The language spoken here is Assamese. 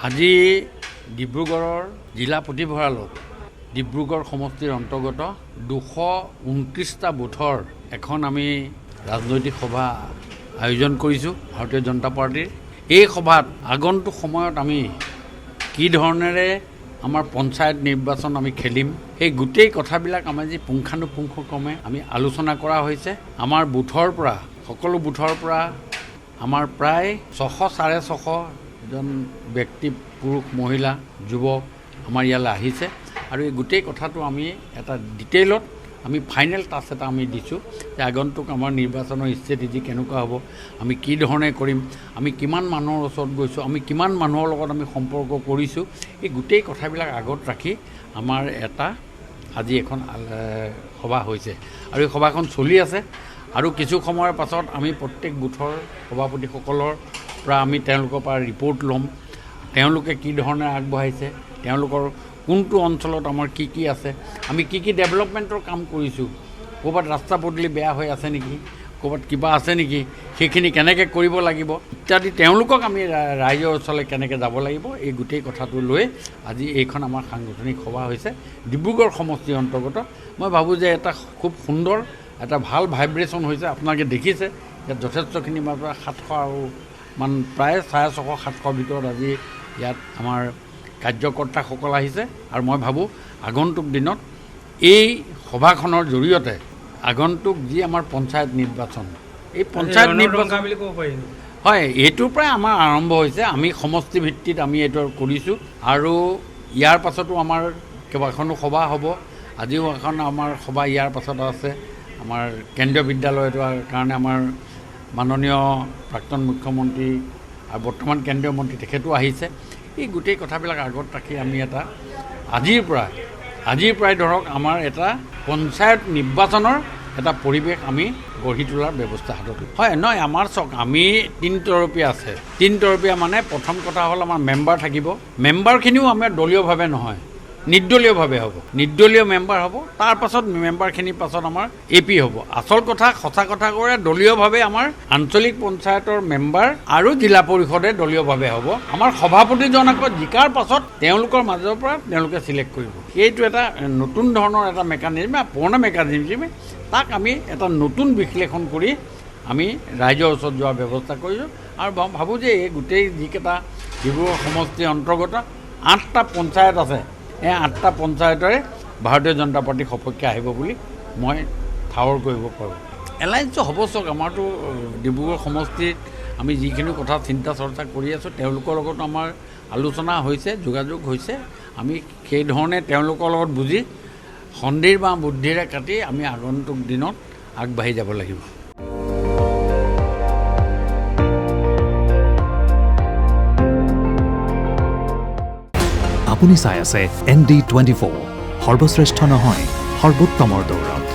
আজি ডিব্ৰুগড়ৰ জিলা পুথিভঁৰালত ডিব্ৰুগড় সমষ্টিৰ অন্তৰ্গত 229টা বুথৰ এখন আমি ৰাজনৈতিক সভা আয়োজন কৰিছোঁ ভাৰতীয় জনতা পাৰ্টিৰ। এই সভাত আগন্তুক সময়ত আমি কি ধৰণেৰে আমাৰ পঞ্চায়ত নিৰ্বাচন আমি খেলিম, সেই গোটেই কথাবিলাক আমি আজি পুংখানুপুংখক্ৰমে আমি আলোচনা কৰা হৈছে। আমাৰ বুথৰ পৰা সকলো বুথৰ পৰা আমাৰ প্ৰায় 600-650জন ব্যক্তি, পুৰুষ, মহিলা, যুৱক আমাৰ ইয়ালৈ আহিছে আৰু এই গোটেই কথাটো আমি এটা ডিটেইলত আমি ফাইনেল টাচ এটা আমি দিছোঁ যে আগন্তুক আমাৰ নিৰ্বাচনৰ ষ্ট্ৰেটেজি কেনেকুৱা হ'ব, আমি কি ধৰণে কৰিম, আমি কিমান মানুহৰ ওচৰত গৈছোঁ, আমি কিমান মানুহৰ লগত আমি সম্পৰ্ক কৰিছোঁ, এই গোটেই কথাবিলাক আগত ৰাখি আমাৰ এটা আজি এখন সভা হৈছে আৰু এই সভাখন চলি আছে। আৰু কিছু সময়ৰ পাছত আমি প্ৰত্যেক বুথৰ সভাপতিসকলৰ পৰা আমি তেওঁলোকৰ পৰা ৰিপৰ্ট ল'ম, তেওঁলোকে কি ধৰণে আগবঢ়াইছে, তেওঁলোকৰ কোনটো অঞ্চলত আমাৰ কি কি আছে, আমি কি কি ডেভেলপমেণ্টৰ কাম কৰিছোঁ, ক'ৰবাত ৰাস্তা পদূলি বেয়া হৈ আছে নেকি, ক'ৰবাত কিবা আছে নেকি, সেইখিনি কেনেকৈ কৰিব লাগিব ইত্যাদি, তেওঁলোকক আমি ৰাইজৰ ওচৰলৈ কেনেকৈ যাব লাগিব, এই গোটেই কথাটো লৈ আজি এইখন আমাৰ সাংগঠনিক সভা হৈছে ডিব্ৰুগড় সমষ্টিৰ অন্তৰ্গত। মই ভাবোঁ যে এটা খুব সুন্দৰ এটা ভাল ভাইব্ৰেশ্যন হৈছে। আপোনালোকে দেখিছে ইয়াত যথেষ্টখিনি মাত্ৰা 700 আৰু প্ৰায় 650-700 ভিতৰত আজি ইয়াত আমাৰ কাৰ্যকৰ্তাসকল আহিছে আৰু মই ভাবোঁ আগন্তুক দিনত এই সভাখনৰ জৰিয়তে আগন্তুক যি আমাৰ পঞ্চায়ত নিৰ্বাচন, এই পঞ্চায়ত নিৰ্বাচন বুলি ক'ব পাৰি, হয়, এইটোৰ পৰাই আমাৰ আৰম্ভ হৈছে। আমি সমষ্টি ভিত্তিত আমি এইটো কৰিছোঁ আৰু ইয়াৰ পাছতো আমাৰ কেইবাখনো সভা হ'ব। আজিও এখন আমাৰ সভা ইয়াৰ পাছত আছে আমাৰ কেন্দ্ৰীয় বিদ্যালয়টোৰ কাৰণে আমাৰ মাননীয় প্ৰাক্তন মুখ্যমন্ত্ৰী আৰু বৰ্তমান কেন্দ্ৰীয় মন্ত্ৰী তেখেতো আহিছে। এই গোটেই কথাবিলাক আগত ৰাখি আমি এটা আজিৰ পৰাই ধৰক আমাৰ এটা পঞ্চায়ত নিৰ্বাচনৰ এটা পৰিৱেশ আমি গঢ়ি তোলাৰ ব্যৱস্থা হাতত লৈছোঁ। হয়, নহয়, আমাৰ চাওক, আমি 3 তৰপীয়া আছে। 3 তৰপীয়া মানে প্ৰথম কথা হ'ল আমাৰ মেম্বাৰ থাকিব। মেম্বাৰখিনিও আমাৰ দলীয়ভাৱে নহয়, নিৰ্দলীয়ভাৱে হ'ব, নিৰ্দলীয় মেম্বাৰ হ'ব। তাৰপাছত মেম্বাৰখিনিৰ পাছত আমাৰ AP হ'ব। আচল কথা, সঁচা কথা ক'লে দলীয়ভাৱে আমাৰ আঞ্চলিক পঞ্চায়তৰ মেম্বাৰ আৰু জিলা পৰিষদে দলীয়ভাৱে হ'ব। আমাৰ সভাপতিজন আকৌ জিকাৰ পাছত তেওঁলোকৰ মাজৰ পৰা তেওঁলোকে চিলেক্ট কৰিব। এইটো এটা নতুন ধৰণৰ এটা মেকানিজম, পুৰণা মেকানিজমে তাক আমি এটা নতুন বিশ্লেষণ কৰি আমি ৰাইজৰ ওচৰত যোৱাৰ ব্যৱস্থা কৰিছোঁ আৰু ভাবোঁ যে এই গোটেই যিকেইটা ডিব্ৰুগড় সমষ্টিৰ অন্তৰ্গত 8টা পঞ্চায়ত আছে, এই 8টা পঞ্চায়তৰে ভাৰতীয় জনতা পাৰ্টীৰ সপক্ষে আহিব বুলি মই ঠাৱৰ কৰিব পাৰোঁ। এলায়েন্সটো হ'ব চাওক, আমাৰতো ডিব্ৰুগড় সমষ্টিত আমি যিখিনি কথা চিন্তা চৰ্চা কৰি আছোঁ তেওঁলোকৰ লগত আমাৰ আলোচনা হৈছে, যোগাযোগ হৈছে। আমি সেইধৰণে তেওঁলোকৰ লগত বুজি সন্ধিৰ বা বুদ্ধিৰে কাটি আমি আগন্তুক দিনত আগবাঢ়ি যাব লাগিব। আপুনি চাই আছে ND24, সৰ্বশ্ৰেষ্ঠ নহয়, সৰ্বোত্তমৰ দৌৰত।